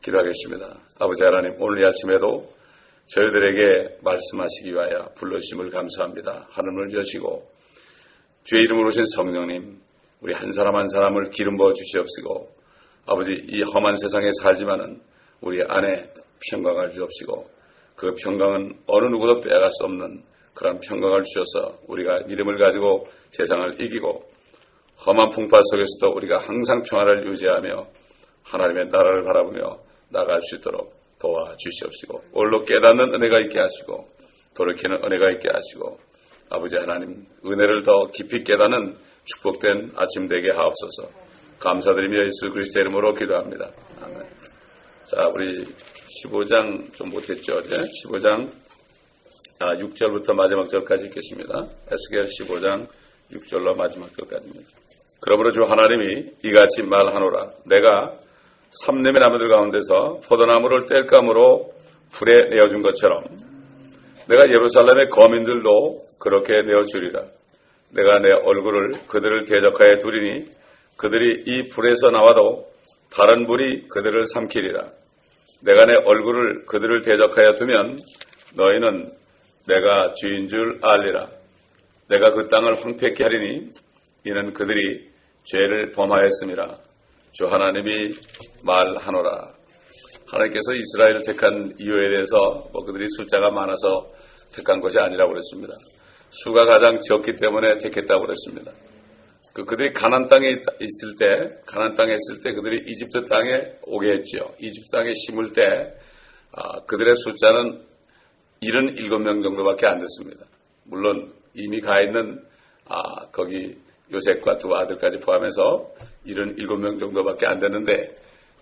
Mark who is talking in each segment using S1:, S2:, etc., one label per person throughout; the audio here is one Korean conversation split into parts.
S1: 기도하겠습니다. 아버지 하나님, 오늘 이 아침에도 저희들에게 말씀하시기 위하여 불러주심을 감사합니다. 하늘을 여시고 주의 이름으로 오신 성령님, 우리 한 사람 한 사람을 기름 부어 주시옵시고, 아버지, 이 험한 세상에 살지만은 우리 안에 평강을 주옵시고, 그 평강은 어느 누구도 빼앗을 수 없는 그런 평강을 주셔서 우리가 믿음을 가지고 세상을 이기고 험한 풍파 속에서도 우리가 항상 평화를 유지하며 하나님의 나라를 바라보며 나아갈 수 있도록 도와주시옵시고, 올로 깨닫는 은혜가 있게 하시고 돌이키는 은혜가 있게 하시고, 아버지 하나님, 은혜를 더 깊이 깨닫는 축복된 아침 되게 하옵소서. 감사드리며 예수 그리스도의 이름으로 기도합니다. 아멘. 자, 우리 15장 좀 못했죠, 어제? 15장 6절부터 마지막 절까지 읽겠습니다. 에스겔 15장 6절로 마지막 절까지입니다. 그러므로 주 하나님이 이같이 말하노라. 내가 삼림의 나무들 가운데서 포도나무를 뗄감으로 불에 내어준 것처럼 내가 예루살렘의 거민들도 그렇게 내어주리라. 내가 내 얼굴을 그들을 대적하여 두리니 그들이 이 불에서 나와도 다른 불이 그들을 삼키리라. 내가 내 얼굴을 그들을 대적하여 두면 너희는 내가 주인 줄 알리라. 내가 그 땅을 황폐케 하리니 이는 그들이 죄를 범하였음이라. 주 하나님이 말하노라. 하나님께서 이스라엘을 택한 이유에 대해서 그들이 숫자가 많아서 택한 것이 아니라고 그랬습니다. 수가 가장 적기 때문에 택했다고 그랬습니다. 그들이 가나안 땅에 있을 때 그들이 이집트 땅에 오게 했지요. 이집트 땅에 심을 때 그들의 숫자는 77명 정도밖에 안 됐습니다. 물론 이미 가 있는 거기 요셉과 두 아들까지 포함해서 77명 정도밖에 안 되는데,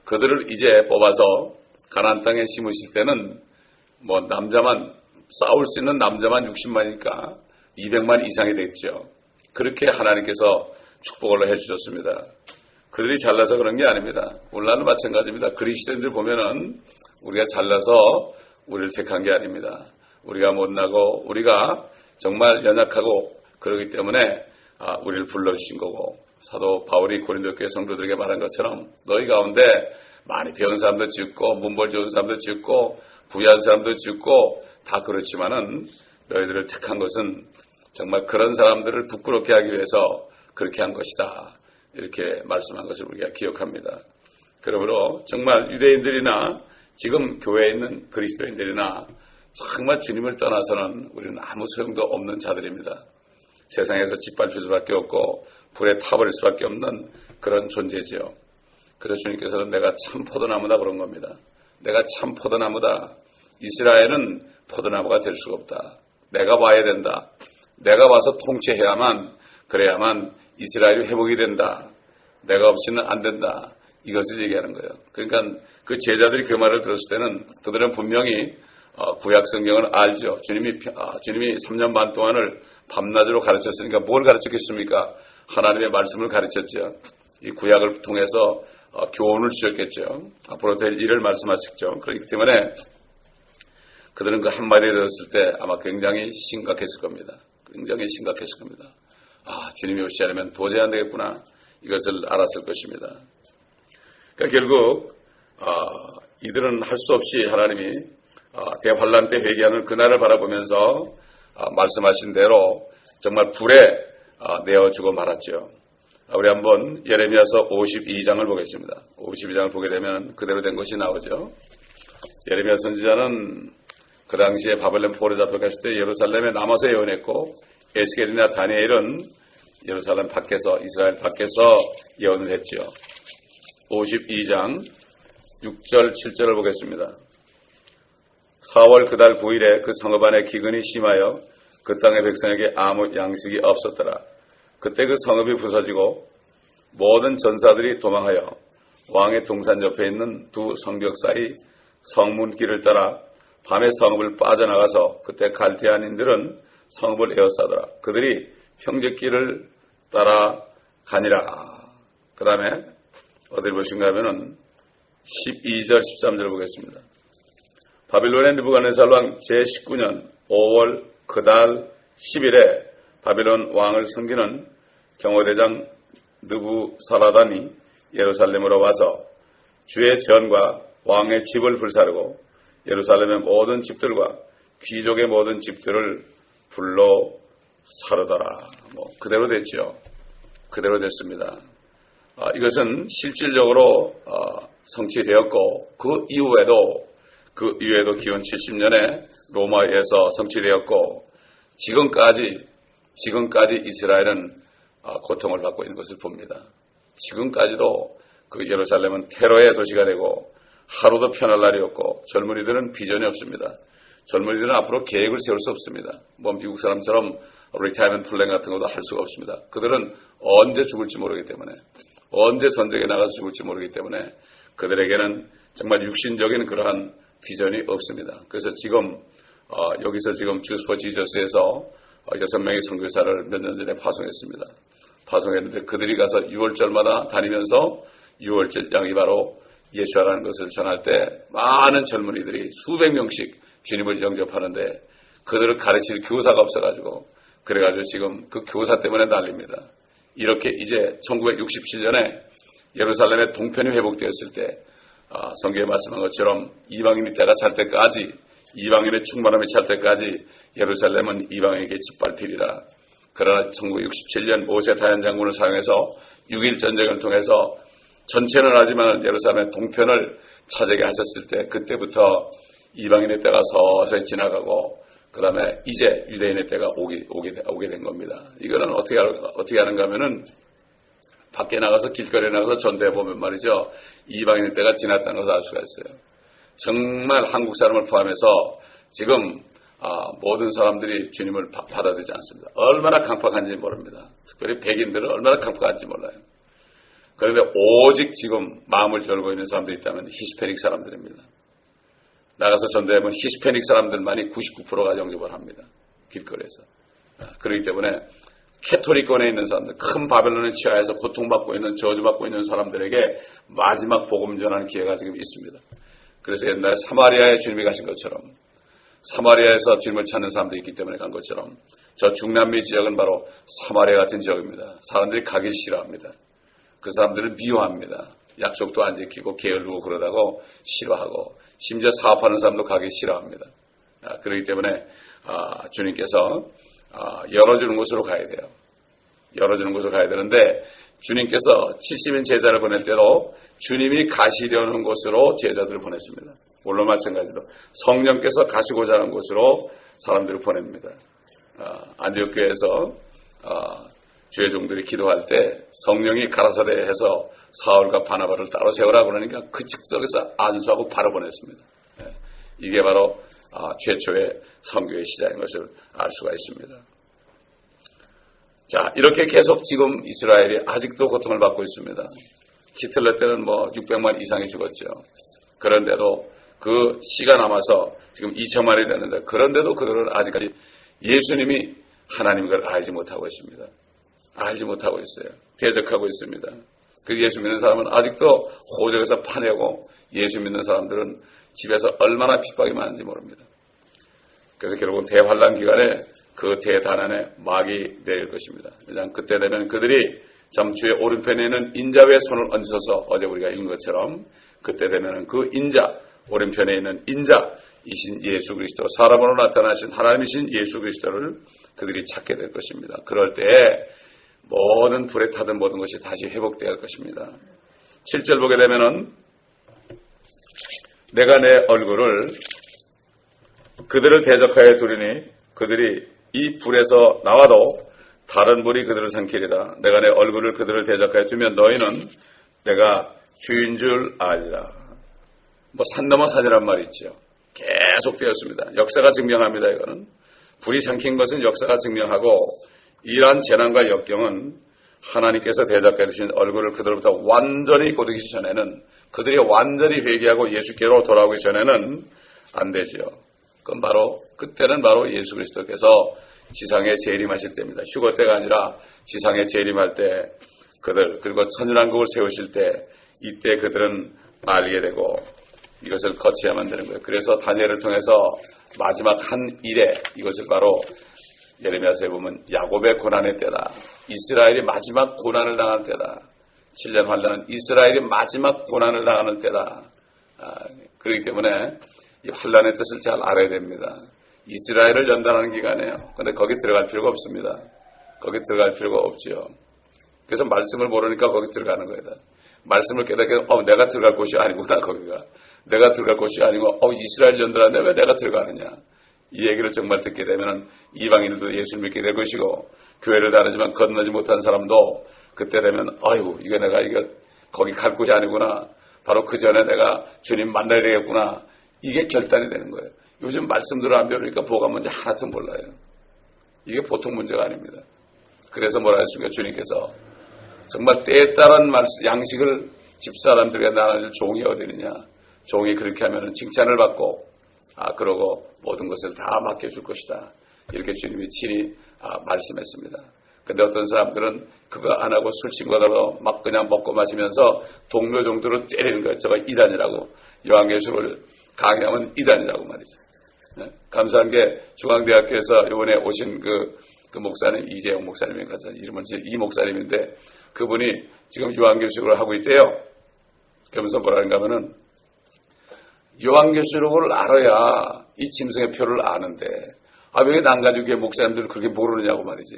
S1: 그들을 이제 뽑아서 가나안 땅에 심으실 때는 남자만 싸울 수 있는 남자만 60만이니까 200만 이상이 됐죠. 그렇게 하나님께서 축복을 해주셨습니다. 그들이 잘나서 그런 게 아닙니다. 오늘날도 마찬가지입니다. 그리스도인들 보면은 우리가 잘나서 우리를 택한 게 아닙니다. 우리가 못나고 우리가 정말 연약하고 그러기 때문에 우리를 불러주신 거고, 사도 바울이 고린도 교회 성도들에게 말한 것처럼 너희 가운데 많이 배운 사람도 짓고 문벌 좋은 사람도 짓고 부유한 사람도 짓고 다 그렇지만은 너희들을 택한 것은 정말 그런 사람들을 부끄럽게 하기 위해서 그렇게 한 것이다. 이렇게 말씀한 것을 우리가 기억합니다. 그러므로 정말 유대인들이나 지금 교회에 있는 그리스도인들이나 정말 주님을 떠나서는 우리는 아무 소용도 없는 자들입니다. 세상에서 짓밟힐 수밖에 없고 불에 타버릴 수밖에 없는 그런 존재지요. 그래서 주님께서는 내가 참 포도나무다 그런 겁니다. 내가 참 포도나무다. 이스라엘은 포도나무가 될 수가 없다. 내가 와야 된다. 내가 와서 통치해야만, 그래야만 이스라엘이 회복이 된다. 내가 없이는 안 된다. 이것을 얘기하는 거예요. 그러니까 그 제자들이 그 말을 들었을 때는 그들은 분명히 구약 성경을 알죠. 주님이 3년 반 동안을 밤낮으로 가르쳤으니까 뭘 가르쳤겠습니까? 하나님의 말씀을 가르쳤죠. 이 구약을 통해서 교훈을 주셨겠죠. 앞으로 될 일을 말씀하셨죠. 그렇기 때문에 그들은 그 한마디를 들었을 때 아마 굉장히 심각했을 겁니다. 굉장히 심각했을 겁니다. 주님이 오시지 않으면 도저히 안 되겠구나. 이것을 알았을 것입니다. 그러니까 결국 이들은 할 수 없이 하나님이 대환란 때 회개하는 그날을 바라보면서 말씀하신 대로 정말 불에 내어주고 말았죠. 우리 한번 예레미야서 52장을 보겠습니다. 52장을 보게 되면 그대로 된 것이 나오죠. 예레미야 선지자는 그 당시에 바벨론 포로에 잡혀갔을 때 예루살렘에 남아서 예언했고, 에스겔이나 다니엘은 예루살렘 밖에서, 이스라엘 밖에서 예언을 했죠. 52장 6절 7절을 보겠습니다. 4월 그달 9일에 그 성읍 안에 기근이 심하여 그 땅의 백성에게 아무 양식이 없었더라. 그때 그 성읍이 부서지고 모든 전사들이 도망하여 왕의 동산 옆에 있는 두 성벽 사이 성문길을 따라 밤에 성읍을 빠져나가서 그때 갈대아인들은 성읍을 에워싸더라. 그들이 평적길을 따라 가니라. 그 다음에 어딜 보신가 하면은 12절 13절 보겠습니다. 바빌론의 느부갓네살 왕 제19년 5월 그달 10일에 바빌론 왕을 섬기는 경호대장 느부사라단이 예루살렘으로 와서 주의 전과 왕의 집을 불사르고 예루살렘의 모든 집들과 귀족의 모든 집들을 불러 사르더라. 그대로 됐죠. 그대로 됐습니다. 이것은 실질적으로 성취되었고 그 이후에도 기원 70년에 로마에서 성취되었고 지금까지 이스라엘은 고통을 받고 있는 것을 봅니다. 지금까지도 그 예루살렘은 테러의 도시가 되고 하루도 편할 날이 없고 젊은이들은 비전이 없습니다. 젊은이들은 앞으로 계획을 세울 수 없습니다. 미국 사람처럼 리타이먼트 플랜 같은 것도 할 수가 없습니다. 그들은 언제 죽을지 모르기 때문에 언제 전쟁에 나가서 죽을지 모르기 때문에 그들에게는 정말 육신적인 그러한 비전이 없습니다. 그래서 지금 여기서 지금 주스 포 지저스에서 6명의 선교사를 몇 년 전에 파송했는데 그들이 가서 6월절마다 다니면서 6월절 양이 바로 예수라는 것을 전할 때 많은 젊은이들이 수백 명씩 주님을 영접하는데 그들을 가르칠 교사가 없어가지고 그래가지고 지금 그 교사 때문에 난립니다. 이렇게 이제 1967년에 예루살렘의 동편이 회복되었을 때 성경에 말씀한 것처럼 이방인의 때가 찰 때까지 이방인의 충만함이 찰 때까지 예루살렘은 이방인에게 짓밟히리라. 그러나 1967년 모세 다연 장군을 사용해서 6.1 전쟁을 통해서 전체는 하지만 예루살렘의 동편을 차지하게 하셨을 때 그때부터 이방인의 때가 서서히 지나가고 그 다음에 이제 유대인의 때가 오게 된 겁니다. 이거는 어떻게 하는가 하면은 밖에 나가서 길거리에 나가서 전도해 보면 말이죠. 이방인의 때가 지났다는 것을 알 수가 있어요. 정말 한국 사람을 포함해서 지금 모든 사람들이 주님을 받아들이지 않습니다. 얼마나 강팍한지 모릅니다. 특별히 백인들은 얼마나 강팍한지 몰라요. 그런데 오직 지금 마음을 열고 있는 사람들이 있다면 히스패닉 사람들입니다. 나가서 전도해보면 히스패닉 사람들만이 99%가 영접을 합니다. 길거리에서. 그렇기 때문에 캐토릭권에 있는 사람들, 큰 바벨론의 치하에서 고통받고 있는 저주받고 있는 사람들에게 마지막 복음 전하는 기회가 지금 있습니다. 그래서 옛날에 사마리아에 주님이 가신 것처럼 사마리아에서 주님을 찾는 사람들이 있기 때문에 간 것처럼 저 중남미 지역은 바로 사마리아 같은 지역입니다. 사람들이 가기 싫어합니다. 그 사람들은 미워합니다. 약속도 안 지키고 게을르고 그러다고 싫어하고 심지어 사업하는 사람도 가기 싫어합니다. 그렇기 때문에 주님께서 열어주는 곳으로 가야 돼요. 열어주는 곳으로 가야 되는데 주님께서 70인 제자를 보낼 때도 주님이 가시려는 곳으로 제자들을 보냈습니다. 물론 마찬가지로 성령께서 가시고자 하는 곳으로 사람들을 보냅니다. 안디옥 교회에서 주의 종들이 기도할 때 성령이 가라사대 해서 사울과 바나바를 따로 세우라고 그러니까 그 즉석에서 안수하고 바로 보냈습니다. 이게 바로 최초의 선교의 시작인 것을 알 수가 있습니다. 자, 이렇게 계속 지금 이스라엘이 아직도 고통을 받고 있습니다. 히틀러 때는 600만 이상이 죽었죠. 그런데도 그 씨가 남아서 지금 2천만이 됐는데 그런데도 그들은 아직까지 예수님이 하나님인 걸 알지 못하고 있습니다. 알지 못하고 있어요. 대적하고 있습니다. 그 예수 믿는 사람은 아직도 호적에서 파내고 예수 믿는 사람들은 집에서 얼마나 핍박이 많은지 모릅니다. 그래서 결국은 대환란 기간에 그 대단한의 막이 내릴 것입니다. 왜냐하면 그때 되면 그들이 잠주의 오른편에 있는 인자 위에 손을 얹어서 어제 우리가 읽은 것처럼 그때 되면 그 인자, 오른편에 있는 인자이신 예수 그리스도, 사람으로 나타나신 하나님이신 예수 그리스도를 그들이 찾게 될 것입니다. 그럴 때에 모든 불에 타던 모든 것이 다시 회복될 것입니다. 7절 보게 되면은 내가 내 얼굴을 그들을 대적하여 두리니 그들이 이 불에서 나와도 다른 불이 그들을 삼키리라. 내가 내 얼굴을 그들을 대적하여 두면 너희는 내가 주인 줄 알리라. 산 넘어 산이란 말이 있죠. 계속 되었습니다. 역사가 증명합니다. 이거는 불이 삼킨 것은 역사가 증명하고 이러한 재난과 역경은 하나님께서 대적해 주신 얼굴을 그들로부터 완전히 고르기 전에는 그들이 완전히 회개하고 예수께로 돌아오기 전에는 안 되죠. 그건 그때는 바로 예수 그리스도께서 지상에 재림하실 때입니다. 휴거 때가 아니라 지상에 재림할 때 그리고 천연왕국을 세우실 때 이때 그들은 알게 되고 이것을 거쳐야만 되는 거예요. 그래서 다니엘을 통해서 마지막 한 일에 이것을 바로 예레미야서에 보면 야곱의 고난의 때다. 이스라엘이 마지막 고난을 당하는 때다. 7년 환란은 이스라엘이 마지막 고난을 당하는 때다. 그렇기 때문에 이 환란의 뜻을 잘 알아야 됩니다. 이스라엘을 연단하는 기간이에요. 그런데 거기 들어갈 필요가 없습니다. 거기 들어갈 필요가 없지요. 그래서 말씀을 모르니까 거기 들어가는 거예요. 말씀을 깨닫게 내가 들어갈 곳이 아니구나 거기가. 내가 들어갈 곳이 아니고 이스라엘 연단하는데 왜 내가 들어가느냐. 이 얘기를 정말 듣게 되면 이방인들도 예수를 믿게 될 것이고 교회를 다니지만 건너지 못한 사람도 그때 되면 이거 내가 거기 갈 곳이 아니구나. 바로 그 전에 내가 주님 만나야 되겠구나. 이게 결단이 되는 거예요. 요즘 말씀들을 안 배우니까 뭐가 뭔지 하나도 몰라요. 이게 보통 문제가 아닙니다. 그래서 뭐라 했습니까? 주님께서 정말 때에 따른 양식을 집사람들에게 나눠줄 종이 어디 있느냐. 종이 그렇게 하면 칭찬을 받고 그러고 모든 것을 다 맡겨줄 것이다. 이렇게 주님이 친히 말씀했습니다. 근데 어떤 사람들은 그거 안 하고 술 친구들로 막 그냥 먹고 마시면서 동료 정도로 때리는 거예요. 저거 이단이라고. 요한계시록을 강의하면 이단이라고 말이죠. 네? 감사한 게 중앙대학교에서 이번에 오신 그 목사님, 이재용 목사님인가, 이름은 이 목사님인데 그분이 지금 요한계시록을 하고 있대요. 그러면서 뭐라는가 하면은 요한계시록을 알아야 이 짐승의 표를 아는데 왜 난가주교회 목사님들은 그렇게 모르느냐고 말이지.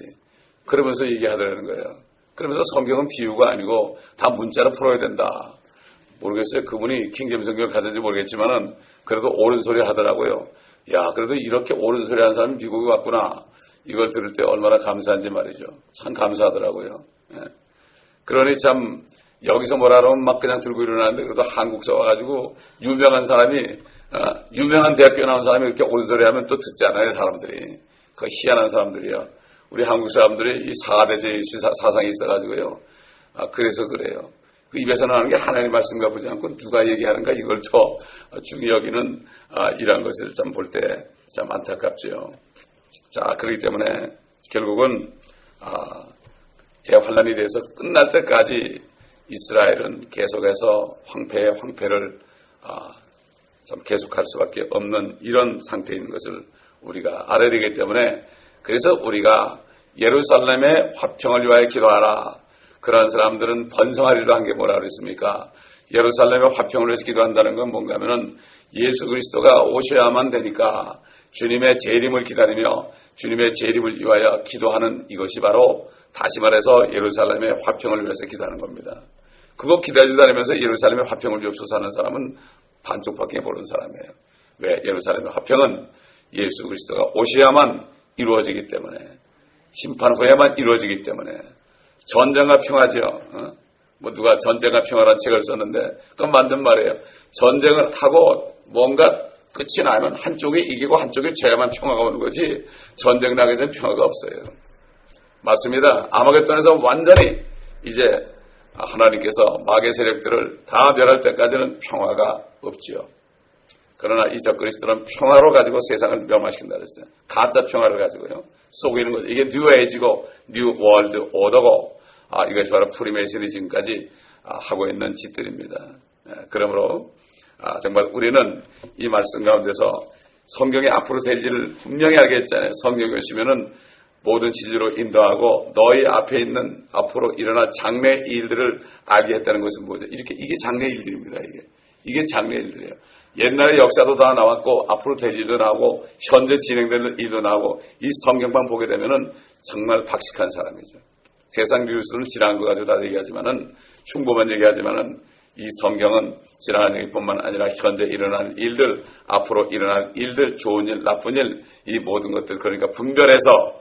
S1: 그러면서 얘기하더라는 거예요. 그러면서 성경은 비유가 아니고 다 문자로 풀어야 된다. 모르겠어요. 그분이 킹제임스 성경을 가졌는지 모르겠지만은 그래도 옳은 소리 하더라고요. 야, 그래도 이렇게 옳은 소리 하는 사람이 미국에 왔구나. 이걸 들을 때 얼마나 감사한지 말이죠. 참 감사하더라고요. 예. 그러니 참 여기서 뭐라 그러면 막 그냥 들고 일어나는데 그래도 한국서 와가지고 유명한 사람이 유명한 대학교 나온 사람이 이렇게 옳은 소리 하면 또 듣지 않아요. 사람들이. 그 희한한 사람들이요. 우리 한국 사람들이 이 4대 제이슈 사상이 있어가지고요. 그래서 그래요. 그 입에서 나오는 게 하나님의 말씀과 보지 않고 누가 얘기하는가 이걸 더 중요히 여기는 이런 것을 참 볼 때 참 안타깝죠. 자, 그렇기 때문에 결국은 대환란이 돼서 끝날 때까지 이스라엘은 계속해서 황폐를 참 계속할 수밖에 없는 이런 상태에 있는 것을 우리가 알아야 되기 때문에 그래서 우리가 예루살렘의 화평을 위하여 기도하라. 그런 사람들은 번성하리로 한 게 뭐라 그랬습니까? 예루살렘의 화평을 위해서 기도한다는 건 뭔가 하면은 예수 그리스도가 오셔야만 되니까 주님의 재림을 기다리며 주님의 재림을 위하여 기도하는 이것이 바로 다시 말해서 예루살렘의 화평을 위해서 기도하는 겁니다. 그거 기다리다니면서 예루살렘의 화평을 위해서 하는 사람은 반쪽밖에 모르는 사람이에요. 왜? 예루살렘의 화평은 예수 그리스도가 오셔야만 이루어지기 때문에 심판 후에만 이루어지기 때문에 전쟁과 평화죠. 누가 전쟁과 평화라는 책을 썼는데 그건 맞는 말이에요. 전쟁을 하고 뭔가 끝이 나면 한쪽이 이기고 한쪽이 져야만 평화가 오는 거지 전쟁 나게 되면 평화가 없어요. 맞습니다. 아마겟돈에서 완전히 이제 하나님께서 마귀 세력들을 다 멸할 때까지는 평화가 없지요. 그러나 이 적그리스도는 평화로 가지고 세상을 멸망시킨다 그랬어요. 가짜 평화를 가지고요. 속이는 거죠. 이게 뉴 에이지고 뉴 월드 오더고 이것이 바로 프리메이슨이 지금까지 하고 있는 짓들입니다. 그러므로 정말 우리는 이 말씀 가운데서 성경이 앞으로 될 일을 분명히 알게 했잖아요. 성경에 오시면은 모든 진리로 인도하고 너희 앞에 있는 앞으로 일어날 장래 일들을 알게 했다는 것은 뭐죠? 이게 장래 일들입니다. 이게 장래 일들이에요. 옛날의 역사도 다 나왔고 앞으로 될 일도 나오고 현재 진행될 일도 나오고 이 성경만 보게 되면은 정말 박식한 사람이죠. 세상 뉴스는 지나간 거 가지고 다 얘기하지만은 흉보만 얘기하지만은 이 성경은 지나간 얘기뿐만 아니라 현재 일어날 일들, 앞으로 일어날 일들, 좋은 일, 나쁜 일, 이 모든 것들 그러니까 분별해서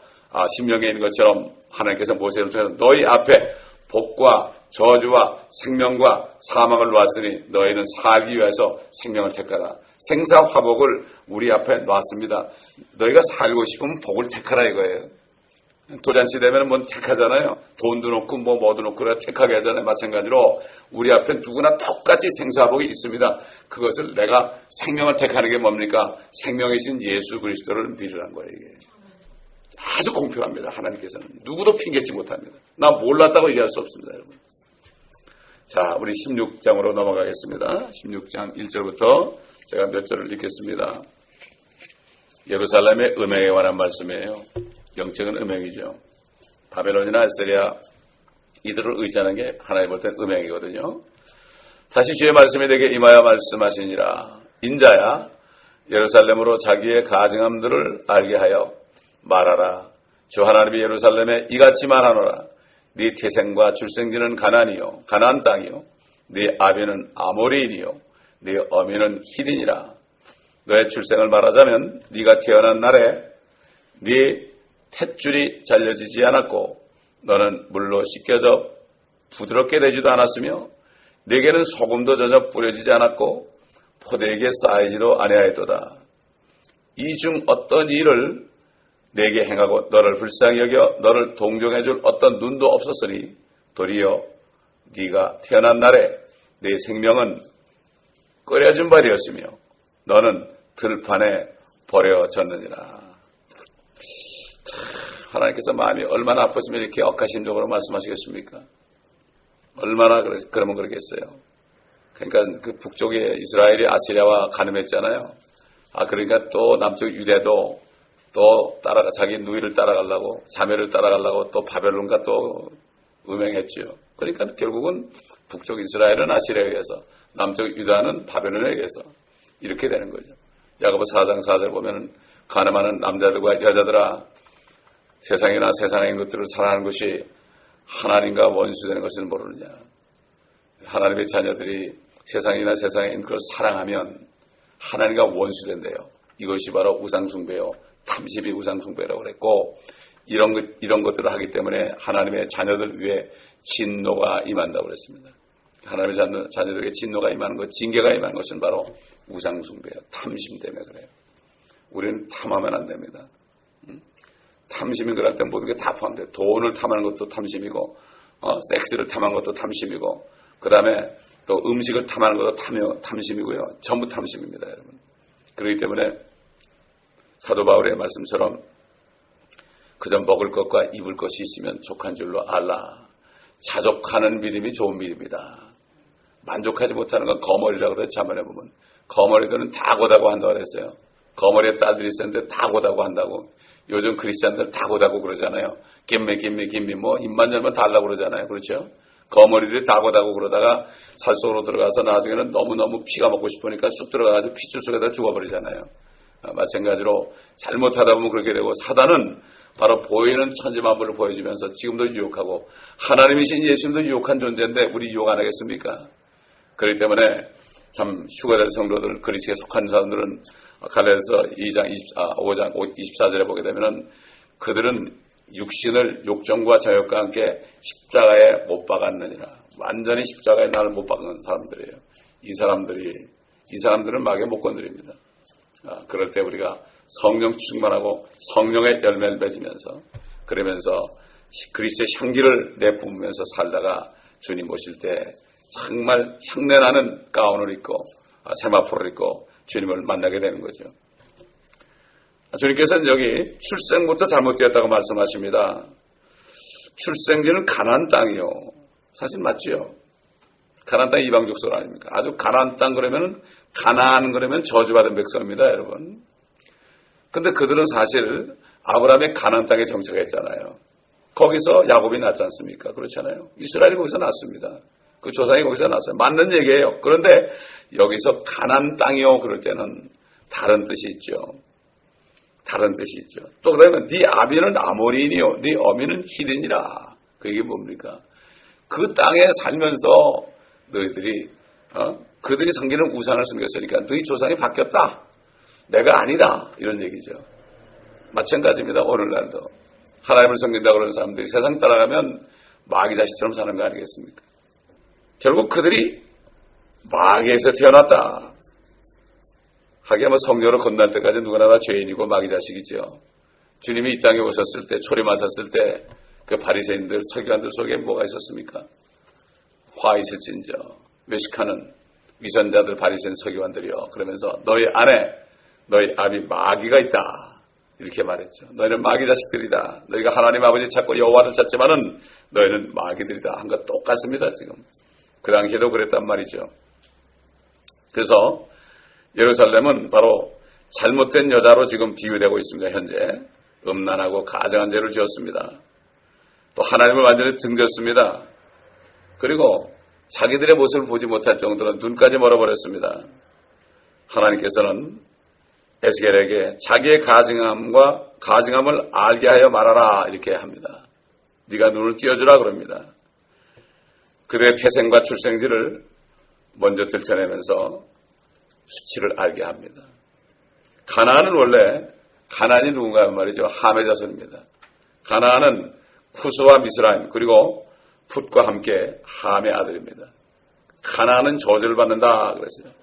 S1: 신명에 있는 것처럼 하나님께서 모세를 통해서 너희 앞에 복과 저주와 생명과 사망을 놓았으니 너희는 살기 위해서 생명을 택하라. 생사화복을 우리 앞에 놨습니다. 너희가 살고 싶으면 복을 택하라 이거예요. 도잔치 되면 뭐 택하잖아요. 돈도 놓고 뭐도 놓고 그래 택하게 하잖아요. 마찬가지로 우리 앞에 누구나 똑같이 생사복이 있습니다. 그것을 내가 생명을 택하는 게 뭡니까? 생명이신 예수 그리스도를 믿으라는 거예요. 이게 아주 공평합니다. 하나님께서는 누구도 핑계치 못합니다. 나 몰랐다고 얘기할 수 없습니다. 여러분. 자, 우리 16장으로 넘어가겠습니다. 16장 1절부터 제가 몇 절을 읽겠습니다. 예루살렘의 음행에 관한 말씀이에요. 영적인 음행이죠. 바벨론이나 아스리아 이들을 의지하는 게 하나님 볼 땐 음행이거든요. 다시 주의 말씀이 내게 임하여 말씀하시니라. 인자야 예루살렘으로 자기의 가증함들을 알게 하여 말하라. 주 하나님이 예루살렘에 이같이 말하노라. 네 태생과 출생지는 가나안이요 가나안 땅이요 네 아비는 아모리인이요 네 어미는 히딘이라. 너의 출생을 말하자면 네가 태어난 날에 네 탯줄이 잘려지지 않았고 너는 물로 씻겨져 부드럽게 되지도 않았으며 네게는 소금도 전혀 뿌려지지 않았고 포대에게 쌓이지도 아니하였도다. 이 중 어떤 일을 내게 행하고 너를 불쌍히 여겨 너를 동정해 줄 어떤 눈도 없었으니 도리어 네가 태어난 날에 네 생명은 끓여진 바 되었으며 너는 들판에 버려졌느니라. 하나님께서 마음이 얼마나 아팠으면 이렇게 억하심적으로 말씀하시겠습니까? 얼마나 그러면 그러겠어요. 그러니까 그 북쪽에 이스라엘이 아시리아와 가늠했잖아요. 그러니까 또 남쪽 유대도 또 자기 누이를 따라가려고 자매를 따라가려고 또 바벨론과 또 음행했죠. 그러니까 결국은 북쪽 이스라엘은 아시리아에 의해서 남쪽 유다는 바벨론에 의해서 이렇게 되는 거죠. 야고보 4장 4절 보면은 가늠하는 남자들과 여자들아 세상이나 세상의 것들을 사랑하는 것이 하나님과 원수되는 것을 모르느냐. 하나님의 자녀들이 세상이나 세상의 것을 사랑하면 하나님과 원수된대요. 이것이 바로 우상숭배요. 탐심이 우상숭배라고 그랬고 이런 것들을 하기 때문에 하나님의 자녀들 위에 진노가 임한다고 그랬습니다. 하나님의 자녀들에게 진노가 임하는 것, 징계가 임하는 것은 바로 우상숭배요. 탐심 때문에 그래요. 우리는 탐하면 안 됩니다. 탐심이 그럴 때 모든 게 다 포함돼요. 돈을 탐하는 것도 탐심이고 섹스를 탐하는 것도 탐심이고 그 다음에 또 음식을 탐하는 것도 탐심이고요. 전부 탐심입니다. 여러분. 그렇기 때문에 사도 바울의 말씀처럼 그저 먹을 것과 입을 것이 있으면 족한 줄로 알라. 자족하는 믿음이 좋은 믿음이다. 만족하지 못하는 건 거머리라고 그래서 자문해 보면 거머리들은 다 고다고 한다고 그랬어요. 거머리에 딸들이 있었는데 다 고다고 한다고. 요즘 크리스찬들 다 고다고 그러잖아요. 김미 뭐 입만 열면 다 하려고 그러잖아요. 그렇죠? 거머리들이 다 고다고 그러다가 살 속으로 들어가서 나중에는 너무너무 피가 먹고 싶으니까 쑥 들어가가지고 피줄 속에다 죽어버리잖아요. 마찬가지로 잘못하다 보면 그렇게 되고 사단은 바로 보이는 천지만물을 보여주면서 지금도 유혹하고 하나님이신 예수님도 유혹한 존재인데 우리 유혹 안 하겠습니까? 그렇기 때문에 참 휴가될 성도들 그리스도에 속한 사람들은 갈라디아서 5장 24절에 보게 되면은 그들은 육신을 욕정과 정욕과 함께 십자가에 못 박았느니라. 완전히 십자가에 나를 못 박은 사람들이에요. 이 사람들은 마귀에 못 건드립니다. 그럴 때 우리가 성령 충만하고 성령의 열매를 맺으면서 그러면서 그리스도의 향기를 내뿜으면서 살다가 주님 오실 때 정말 향내나는 가운을 입고 세마포를 입고 주님을 만나게 되는 거죠. 주님께서는 여기 출생부터 잘못되었다고 말씀하십니다. 출생지는 가나안 땅이요. 사실 맞죠? 가나안 땅 이방 족속 아닙니까? 아주 가나안 땅 그러면 가나안 그러면 저주받은 백성입니다, 여러분. 근데 그들은 사실 아브라함의 가나안 땅에 정착했잖아요. 거기서 야곱이 낳지 않습니까? 그렇잖아요. 이스라엘이 거기서 낳습니다. 그 조상이 거기서 낳았어요. 맞는 얘기예요. 그런데 여기서 가나안 땅이요 그럴 때는 다른 뜻이 있죠. 다른 뜻이 있죠. 또 그다음에 네 아비는 아모리인이요 네 어미는 히딘이라. 그게 뭡니까? 그 땅에 살면서 너희들이 그들이 섬기는 우상을 섬겼으니까 너희 조상이 바뀌었다. 내가 아니다. 이런 얘기죠. 마찬가지입니다. 오늘날도 하나님을 섬긴다고 그러는 사람들이 세상 따라가면 마귀 자식처럼 사는 거 아니겠습니까? 결국 그들이 마귀에서 태어났다. 하기야 뭐 성경으로 건널 때까지 누구나 다 죄인이고 마귀 자식이죠. 주님이 이 땅에 오셨을 때 초림하셨을 때 그 바리새인들 서기관들 속에 뭐가 있었습니까? 화 있을진저 외식하는 위선자들 바리새인 서기관들이요. 그러면서 너희 안에 너희 아비 마귀가 있다. 이렇게 말했죠. 너희는 마귀 자식들이다. 너희가 하나님 아버지 찾고 여호와를 찾지만은 너희는 마귀들이다. 한 것 똑같습니다. 지금. 그 당시에도 그랬단 말이죠. 그래서 예루살렘은 바로 잘못된 여자로 지금 비유되고 있습니다. 현재 음란하고 가증한 죄를 지었습니다. 또 하나님을 완전히 등졌습니다. 그리고 자기들의 모습을 보지 못할 정도로 눈까지 멀어버렸습니다. 하나님께서는 에스겔에게 자기의 가증함을 알게 하여 말하라 이렇게 합니다. 네가 눈을 띄워주라 그럽니다. 그들의 태생과 출생지를 먼저 들춰내면서 수치를 알게 합니다. 가나안은 원래 가나안이 누군가 하면 말이죠. 함의 자손입니다. 가나안은 쿠스와 미스라임 그리고 풋과 함께 함의 아들입니다. 가나안은 저주를 받는다 그랬어요.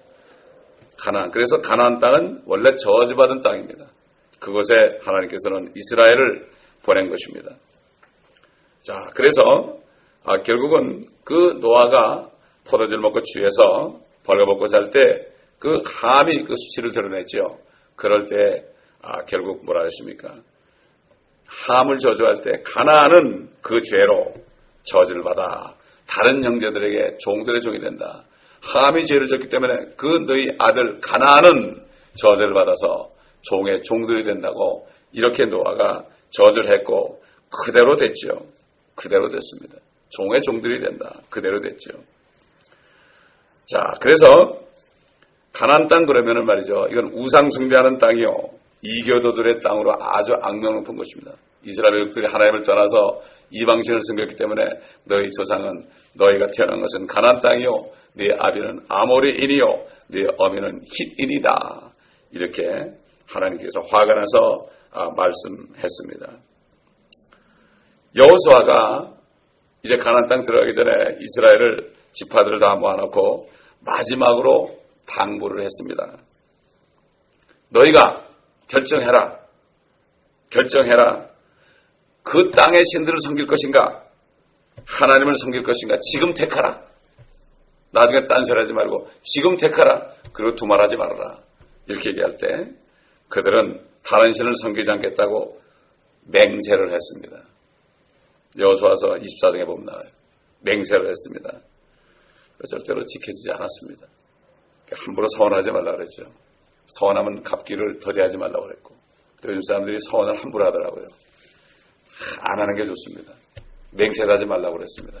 S1: 가나안. 그래서 가나안 땅은 원래 저주받은 땅입니다. 그곳에 하나님께서는 이스라엘을 보낸 것입니다. 자, 그래서 결국은 그 노아가 포도주를 먹고 취해서 벌거벗고 잘 때 그 함이 그 수치를 드러냈죠. 그럴 때 결국 뭐라 했습니까? 함을 저주할 때 가나안은 그 죄로 저주를 받아 다른 형제들에게 종들의 종이 된다. 함이 죄를 졌기 때문에 그 너희 아들 가나안은 저주를 받아서 종의 종들이 된다고 이렇게 노아가 저주를 했고 그대로 됐죠. 그대로 됐습니다. 종의 종들이 된다. 그대로 됐죠. 자, 그래서 가나안 땅 그러면은 말이죠. 이건 우상 숭배하는 땅이요. 이교도들의 땅으로 아주 악명 높은 것입니다. 이스라엘 백성들이 하나님을 떠나서 이방신을 섬겼기 때문에 너희 조상은 너희가 태어난 것은 가나안 땅이요. 네 아비는 아모리인이요. 네 어미는 힛인이다. 이렇게 하나님께서 화가 나서 말씀했습니다. 여호수아가 이제 가나안 땅 들어가기 전에 이스라엘을 지파들을 다 모아놓고 마지막으로 당부를 했습니다. 너희가 결정해라. 그 땅의 신들을 섬길 것인가? 하나님을 섬길 것인가? 지금 택하라. 나중에 딴소리하지 말고 지금 택하라. 그리고 두말하지 말아라. 이렇게 얘기할 때 그들은 다른 신을 섬기지 않겠다고 맹세를 했습니다. 여호수아서 24장에 보면 나와요. 맹세를 했습니다. 절대로 지켜지지 않았습니다. 함부로 서원하지 말라고 그랬죠. 서원하면 갚기를 더디하지 말라고 그랬고 또 요즘 사람들이 서원을 함부로 하더라고요. 안 하는 게 좋습니다. 맹세를 하지 말라고 그랬습니다.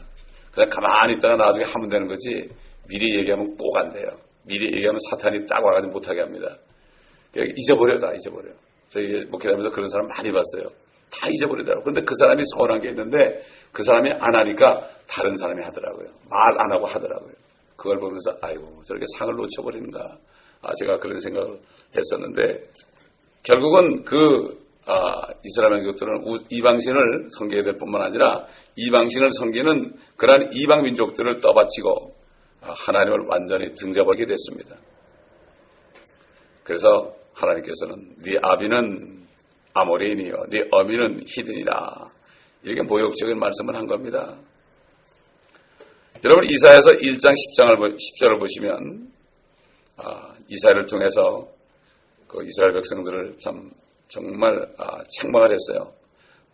S1: 그냥 가만히 있다가 나중에 하면 되는 거지 미리 얘기하면 꼭 안 돼요. 미리 얘기하면 사탄이 딱 와가지고 못하게 합니다. 잊어버려. 저희 목회하면서 그런 사람 많이 봤어요. 다 잊어버리더라고요. 그런데 그 사람이 서운한 게 있는데 그 사람이 안 하니까 다른 사람이 하더라고요. 말 안 하고 하더라고요. 그걸 보면서 아이고 저렇게 상을 놓쳐버리는가. 제가 그런 생각을 했었는데 결국은 이스라엘 민족들은 이방신을 섬기게 될 뿐만 아니라 이방신을 섬기는 그러한 이방 민족들을 떠받치고 하나님을 완전히 등져버리게 됐습니다. 그래서 하나님께서는 네 아비는 아모리인이요 네 어미는 히든이라 이렇게 모욕적인 말씀을 한 겁니다. 여러분 이사야서 1장 10절을 보시면 이사야를 통해서 그 이스라엘 백성들을 정말 책망을 했어요.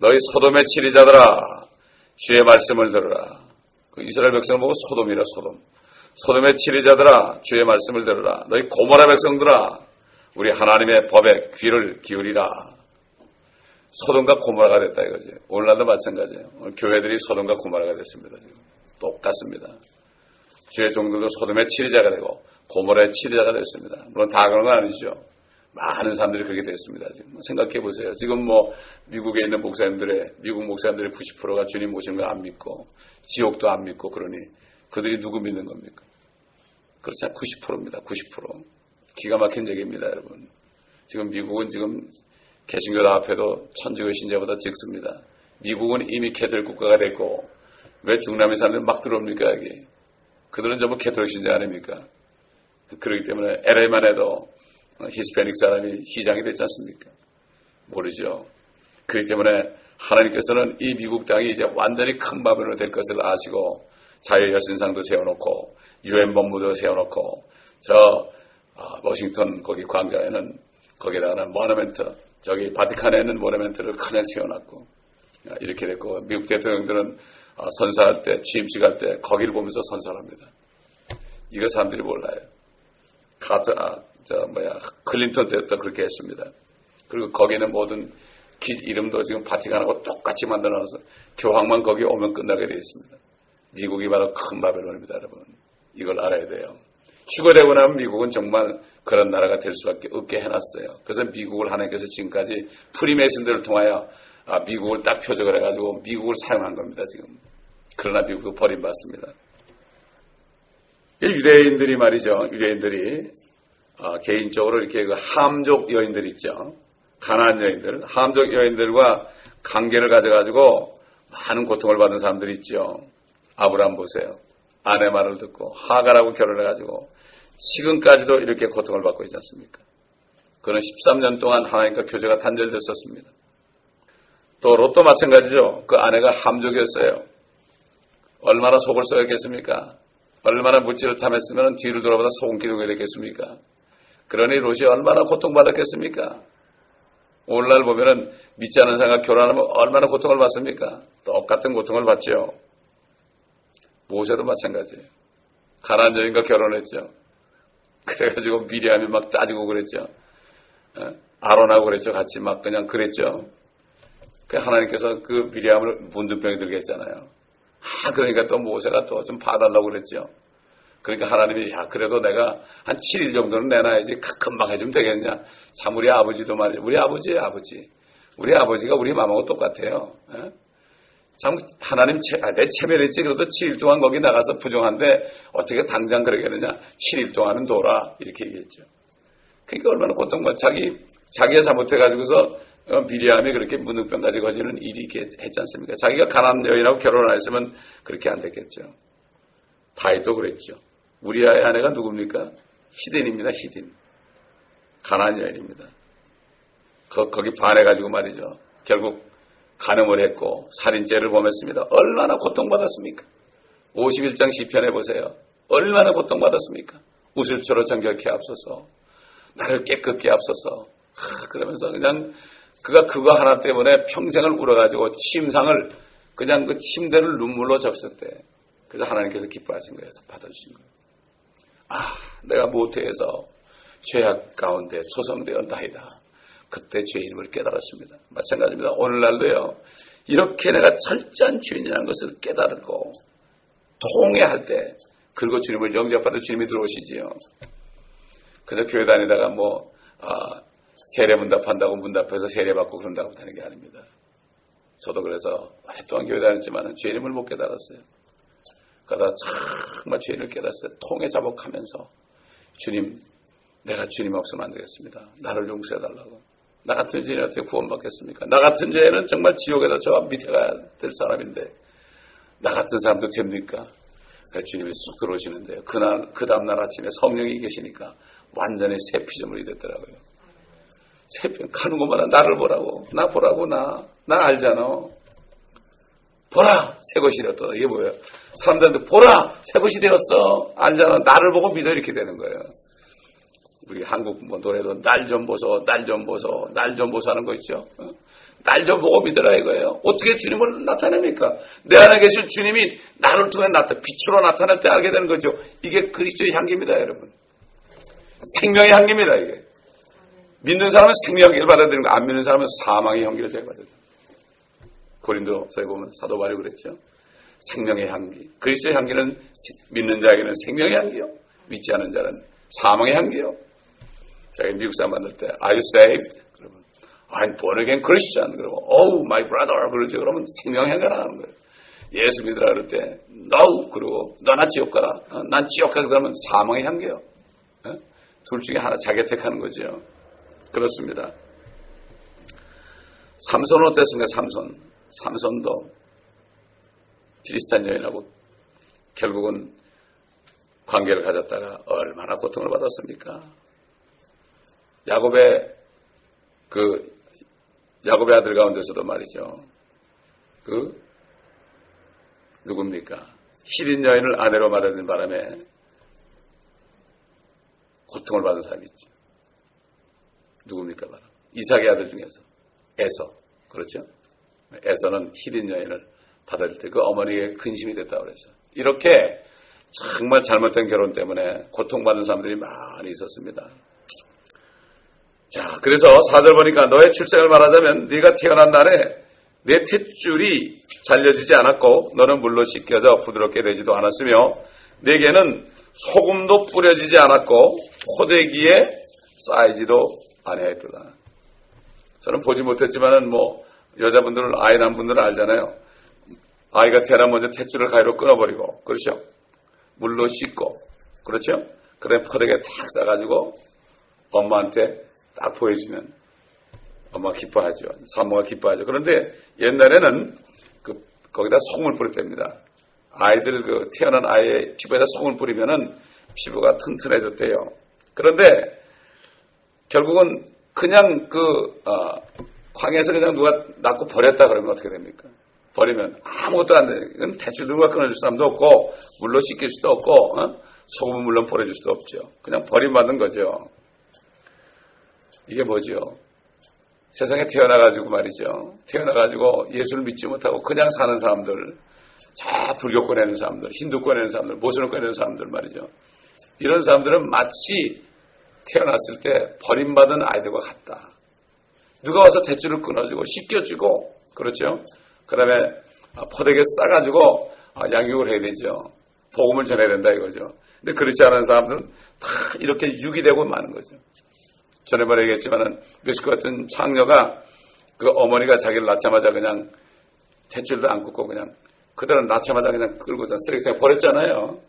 S1: 너희 소돔의 치리자들아 주의 말씀을 들으라. 그 이스라엘 백성을 보고 소돔이라 소돔의 치리자들아 주의 말씀을 들으라. 너희 고모라 백성들아 우리 하나님의 법에 귀를 기울이라. 소돔과 고모라가 됐다 이거지. 오늘날도 마찬가지예요. 오늘 교회들이 소돔과 고모라가 됐습니다. 지금. 똑같습니다. 주의 종들도 소돔의 치리자가 되고 고모라의 치리자가 됐습니다. 물론 다 그런 건 아니죠. 많은 사람들이 그렇게 됐습니다. 지금 생각해 보세요. 지금 미국에 있는 미국 목사님들의 90%가 주님 오시는 걸 안 믿고 지옥도 안 믿고 그러니 그들이 누구 믿는 겁니까? 그렇지 않아요. 90%입니다. 90%. 기가 막힌 얘기입니다, 여러분. 지금 미국은 지금 개신교 앞에도 천주교 신자보다 적습니다. 미국은 이미 캐톨릭 국가가 됐고 왜 중남미 사람들이 막 들어옵니까 여기? 그들은 전부 캐톨릭 신자 아닙니까? 그렇기 때문에 LA만 해도 히스패닉 사람이 시장이 됐지 않습니까? 모르죠. 그렇기 때문에 하나님께서는 이 미국 땅이 이제 완전히 큰 바벨론이 될 것을 아시고 자유여신상도 세워놓고 유엔 본부도 세워놓고 워싱턴 거기 광장에는 거기다가는 모너멘트 저기 바티칸에 있는 모너멘트를 그냥 세워놨고 이렇게 됐고 미국 대통령들은 선사할 때 취임식 할 때 거기를 보면서 선사를 합니다. 이거 사람들이 몰라요. 클린턴 때도 그렇게 했습니다. 그리고 거기는 모든 길 이름도 지금 바티칸하고 똑같이 만들어놔서 교황만 거기 오면 끝나게 되어 있습니다. 미국이 바로 큰 바벨론입니다, 여러분. 이걸 알아야 돼요. 휴거되고 나면 미국은 정말 그런 나라가 될 수밖에 없게 해놨어요. 그래서 미국을 하나님께서 지금까지 프리메이슨들을 통하여 미국을 딱 표적을 해가지고 미국을 사용한 겁니다, 지금. 그러나 미국도 버림받습니다. 유대인들이 말이죠. 유대인들이 개인적으로 이렇게 그 함족 여인들 있죠. 가나안 여인들, 함족 여인들과 관계를 가져가지고 많은 고통을 받은 사람들이 있죠. 아브라함 보세요. 아내 말을 듣고 하갈하고 결혼해가지고 지금까지도 이렇게 고통을 받고 있지 않습니까? 그는 13년 동안 하나님과 교제가 단절됐었습니다. 또 롯도 마찬가지죠. 그 아내가 함족이었어요. 얼마나 속을 썩였겠습니까? 얼마나 무지를 탐했으면 뒤를 돌아보다 소금기둥이 되겠습니까? 그러니 롯이 얼마나 고통받았겠습니까? 오늘날 보면은 믿지 않는 사람과 결혼하면 얼마나 고통을 받습니까? 똑같은 고통을 받죠. 모세도 마찬가지예요. 가나안 여인과 결혼했죠. 그래가지고 미리암이 막 따지고 그랬죠. 아론하고 그랬죠. 같이 막 그냥 그랬죠. 하나님께서 그 미리암을 문둥병이 들게 했잖아요. 그러니까 또 모세가 또 좀 봐달라고 그랬죠. 그러니까 하나님이 그래도 내가 한 7일 정도는 내놔야지 금방 해주면 되겠냐. 참 우리 아버지도 말이죠. 우리 아버지가 우리 맘하고 똑같아요. 참 하나님 내 체면했지. 그래도 7일 동안 거기 나가서 부정한데 어떻게 당장 그러겠느냐. 7일 동안은 돌아 이렇게 얘기했죠. 그러니까 얼마나 고통받 자기가 잘못해가지고서 미리암이 그렇게 문둥병까지 거지는 일이 했지 않습니까? 자기가 가나안 여인하고 결혼을 안 했으면 그렇게 안 됐겠죠. 다윗도 그랬죠. 우리아의 아내가 누굽니까? 히딘입니다. 히딘. 가나안 여인입니다. 거기 반해가지고 말이죠. 결국 간음을 했고 살인죄를 범했습니다. 얼마나 고통받았습니까? 51장 시편에 보세요. 얼마나 고통받았습니까? 우슬초로 정결케 앞서서 나를 깨끗게 앞서서 그러면서 그냥 그가 그거 하나 때문에 평생을 울어가지고 침상을 그냥 그 침대를 눈물로 적셨대. 그래서 하나님께서 기뻐하신 거예요. 받아주신 거예요. 내가 모태에서 죄악 가운데 초성되었나이다. 그때 죄 이름을 깨달았습니다. 마찬가지입니다. 오늘날도요. 이렇게 내가 철저한 주인이라는 것을 깨달고 통회할 때 그리고 주님을 영접받을 주님이 들어오시지요. 그래서 교회 다니다가 세례 문답한다고 문답해서 세례받고 그런다고 하는 게 아닙니다. 저도 그래서 오랫동안 교회 다녔지만 죄 이름을 못 깨달았어요. 그러다 정말 죄 이름을 깨달았어요. 통해 자복하면서 주님, 내가 주님 없으면 안 되겠습니다. 나를 용서해달라고. 나 같은 죄인이 어떻게 구원받겠습니까? 나 같은 죄인은 정말 지옥에다 저 밑에 가야 될 사람인데 나 같은 사람도 됩니까? 주님이 쑥 들어오시는데요. 그 다음날 아침에 성령이 계시니까 완전히 새 피조물이 됐더라고요. 새 피, 가는 것마다 나를 보라고. 나 보라고, 나 알잖아. 보라! 새 것이 되었다. 이게 뭐예요? 사람들한테 보라! 새 것이 되었어. 알잖아. 나를 보고 믿어. 이렇게 되는 거예요. 우리 한국 노래도 날 좀 보소, 날 좀 보소, 날 좀 보소 하는 거 있죠. 날 좀 보고 믿으라 이거예요. 어떻게 주님을 나타냅니까? 내 안에 계실 주님이 나를 통해 빛으로 나타날 때 알게 되는 거죠. 이게 그리스도의 향기입니다, 여러분. 생명의 향기입니다, 이게. 믿는 사람은 생명의 향기를 받아들이는 거, 안 믿는 사람은 사망의 향기를 제가 받아들여요. 고린도서에 보면 사도 바울이 그랬죠. 생명의 향기. 그리스도의 향기는 믿는 자에게는 생명의 향기요. 믿지 않는 자는 사망의 향기요. 자기 미국 사람 만날 때 Are you saved? 그러면 I'm born again Christian. 그러면 Oh my brother. 그러죠. 그러면 생명의 향기가 나가는 거예요. 예수 믿으라 그럴 때 No. 그러고 너나 지옥 가라. 난 지옥 가라. 그러면 사망의 향기요. 둘 중에 하나 자기 택하는 거죠. 그렇습니다. 삼손은 어땠습니까? 삼손도 필리스탄 여인하고 결국은 관계를 가졌다가 얼마나 고통을 받았습니까? 야곱의 아들 가운데서도 말이죠. 누굽니까? 히린 여인을 아내로 맞아들인 바람에 고통을 받은 사람이 있죠. 누굽니까? 바로 이삭의 아들 중에서 에서. 그렇죠? 에서는 히린 여인을 받아들일 때 그 어머니의 근심이 됐다고 그랬어요. 이렇게 정말 잘못된 결혼 때문에 고통받는 사람들이 많이 있었습니다. 자, 그래서 4절 보니까 너의 출생을 말하자면 네가 태어난 날에 내 탯줄이 잘려지지 않았고 너는 물로 씻겨져 부드럽게 되지도 않았으며 내게는 소금도 뿌려지지 않았고 포대기에 쌓이지도 아니하였도다. 저는 보지 못했지만은 여자분들은 아이 낳은 분들은 알잖아요. 아이가 태어나면 먼저 탯줄을 가위로 끊어버리고, 그렇죠? 물로 씻고, 그렇죠? 그다음에 포대기에 탁 싸가지고 엄마한테 딱 보여주면 엄마가 기뻐하죠. 산모가 기뻐하죠. 그런데 옛날에는 거기다 소금을 뿌렸답니다. 아이들 태어난 아이의 피부에다 소금을 뿌리면은 피부가 튼튼해졌대요. 그런데 결국은 그냥 광야에서 그냥 누가 낳고 버렸다 그러면 어떻게 됩니까? 버리면 아무것도 안 돼. 이건 대충 누가 끊어줄 사람도 없고 물로 씻길 수도 없고 소금은 물론 뿌려줄 수도 없죠. 그냥 버림받는 거죠. 이게 뭐죠? 세상에 태어나가지고 말이죠. 태어나가지고 예수를 믿지 못하고 그냥 사는 사람들, 자 불교권 내는 사람들, 힌두권 내는 사람들, 모슬림권 내는 사람들 말이죠. 이런 사람들은 마치 태어났을 때 버림받은 아이들과 같다. 누가 와서 탯줄을 끊어주고 씻겨주고, 그렇죠? 그 다음에 포대기에 싸가지고 양육을 해야 되죠. 복음을 전해야 된다 이거죠. 근데 그렇지 않은 사람들은 다 이렇게 유기되고 마는 거죠. 전에번에 얘기했지만은 멕시코 같은 창녀가 어머니가 자기를 낳자마자 그냥 탯줄도 안 긋고 그냥 그대로 낳자마자 그냥 끌고 쓰레기통에 버렸잖아요.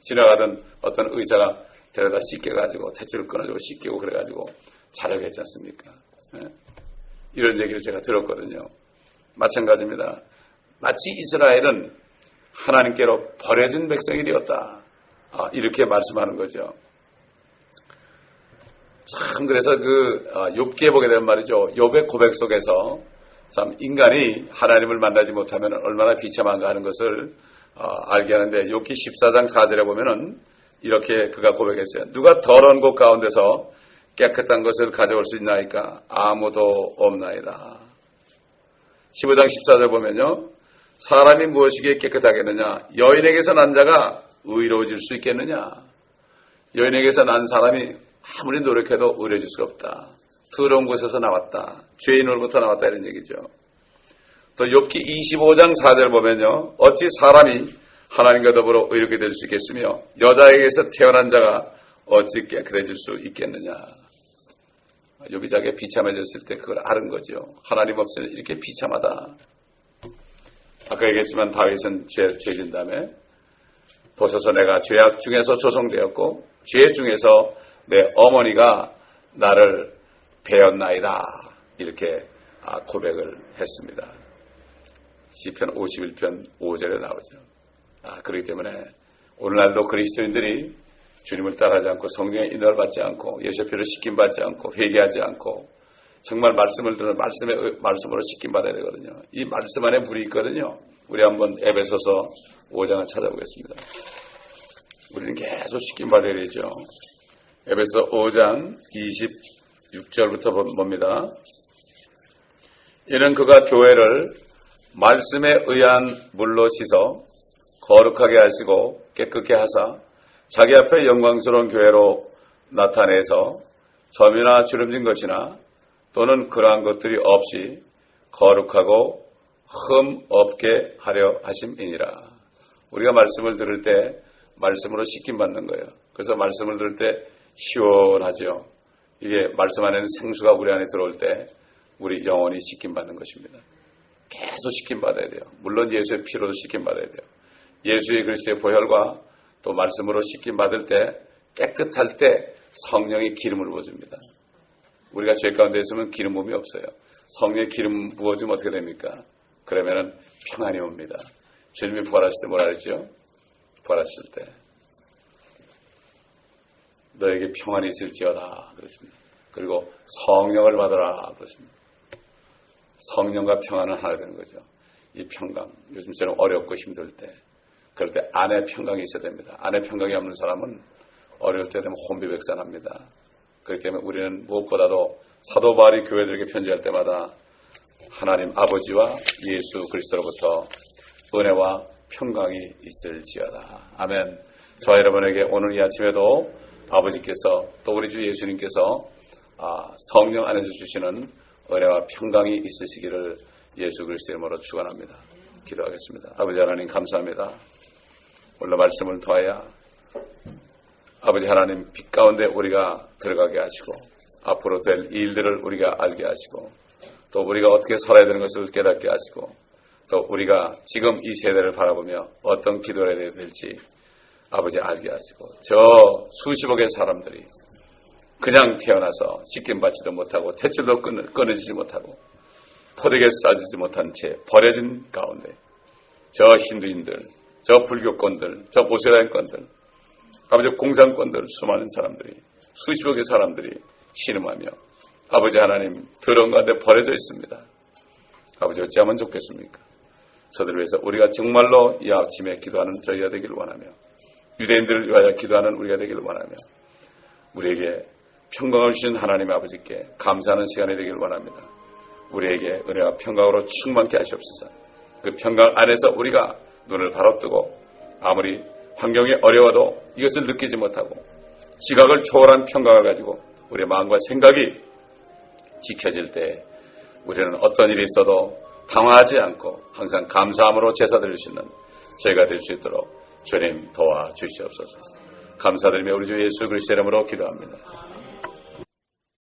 S1: 지나가던 어떤 의사가 데려다 씻겨가지고 탯줄을 끊어주고 씻기고 그래가지고 자라게 했지 않습니까? 네? 이런 얘기를 제가 들었거든요. 마찬가지입니다. 마치 이스라엘은 하나님께로 버려진 백성이 되었다. 이렇게 말씀하는 거죠. 참 그래서 욥기에 보게 되면 말이죠. 욥의 고백 속에서 참 인간이 하나님을 만나지 못하면 얼마나 비참한가 하는 것을 알게 하는데 욥기 14장 4절에 보면은 이렇게 그가 고백했어요. 누가 더러운 곳 가운데서 깨끗한 것을 가져올 수 있나이까? 아무도 없나이다. 15장 14절 보면요. 사람이 무엇이기에 깨끗하겠느냐? 여인에게서 난 자가 의로워질 수 있겠느냐? 여인에게서 난 사람이 아무리 노력해도 의로워질 수가 없다. 더러운 곳에서 나왔다. 죄인으로부터 나왔다 이런 얘기죠. 또 욥기 25장 4절 보면요. 어찌 사람이 하나님과 더불어 의롭게 될 수 있겠으며 여자에게서 태어난 자가 어찌 깨끗해질 수 있겠느냐. 욥이 자기가 비참해졌을 때 그걸 아는 거죠. 하나님 없이는 이렇게 비참하다. 아까 얘기했지만 다윗은 죄진 다음에 보소서 내가 죄악 중에서 조성되었고 죄 중에서 내 어머니가 나를 배었나이다. 이렇게 고백을 했습니다. 시편 51편 5절에 나오죠. 그렇기 때문에 오늘날도 그리스도인들이 주님을 따라하지 않고 성령의 인도를 받지 않고 예수표를 씻김받지 않고 회개하지 않고 정말 말씀을 들어 말씀으로 씻김받아야 되거든요. 이 말씀 안에 물이 있거든요. 우리 한번 에베소서 5장을 찾아보겠습니다. 우리는 계속 씻김받아야 되죠. 에베소 5장 26절부터 봅니다. 이는 그가 교회를 말씀에 의한 물로 씻어 거룩하게 하시고 깨끗게 하사 자기 앞에 영광스러운 교회로 나타내서 점이나 주름진 것이나 또는 그러한 것들이 없이 거룩하고 흠 없게 하려 하심이니라. 우리가 말씀을 들을 때 말씀으로 씻김받는 거예요. 그래서 말씀을 들을 때 시원하죠. 이게 말씀 안에는 생수가 우리 안에 들어올 때 우리 영혼이 씻김받는 것입니다. 계속 씻김받아야 돼요. 물론 예수의 피로도 씻김받아야 돼요. 예수의 그리스도의 보혈과 또 말씀으로 씻김받을 때 깨끗할 때 성령이 기름을 부어줍니다. 우리가 죄 가운데 있으면 기름 부음이 없어요. 성령의 기름 부어주면 어떻게 됩니까? 그러면은 평안이 옵니다. 주님이 부활하실 때 뭐라 그랬죠? 부활하실 때 너에게 평안이 있을지어다 그렇습니다. 그리고 성령을 받으라 그렇습니다. 성령과 평안은 하나 되는 거죠. 이 평강, 요즘처럼 어렵고 힘들 때 그럴 때 안에 평강이 있어야 됩니다. 안에 평강이 없는 사람은 어려울 때 되면 혼비백산합니다. 그렇기 때문에 우리는 무엇보다도 사도 바울이 교회들에게 편지할 때마다 하나님 아버지와 예수 그리스도로부터 은혜와 평강이 있을지어다. 아멘. 저와 여러분에게 오늘 이 아침에도 아버지께서 또 우리 주 예수님께서 성령 안에서 주시는 은혜와 평강이 있으시기를 예수 그리스도의 이름으로 축원합니다. 기도하겠습니다. 아버지 하나님 감사합니다. 오늘 말씀을 통하여 아버지 하나님 빛 가운데 우리가 들어가게 하시고 앞으로 될 일들을 우리가 알게 하시고 또 우리가 어떻게 살아야 되는 것을 깨닫게 하시고 또 우리가 지금 이 세대를 바라보며 어떤 기도를 해야 될지 아버지 알게 하시고 저 수십억의 사람들이 그냥 태어나서 씻김받지도 못하고 탯줄도 끊어지지 못하고 포대에 싸지지 못한 채 버려진 가운데 저 힌두인들, 저 불교권들, 저 모슬렘권들, 아버지 공산권들 수많은 사람들이 수십억의 사람들이 신음하며 아버지 하나님 더러운 가운데 버려져 있습니다. 아버지 어찌하면 좋겠습니까? 저들을 위해서 우리가 정말로 이 아침에 기도하는 저희가 되기를 원하며 유대인들을 위하여 기도하는 우리가 되기를 원하며 우리에게 평강을 주신 하나님 아버지께 감사하는 시간이 되기를 원합니다. 우리에게 은혜와 평강으로 충만케 하시옵소서. 그 평강 안에서 우리가 눈을 바로 뜨고 아무리 환경이 어려워도 이것을 느끼지 못하고 지각을 초월한 평강을 가지고 우리의 마음과 생각이 지켜질 때 우리는 어떤 일이 있어도 당황하지 않고 항상 감사함으로 제사드릴 수 있는 저희가 될 수 있도록 주님 도와주시옵소서. 감사드리며 우리 주 예수 그리스도의 이름으로 기도합니다.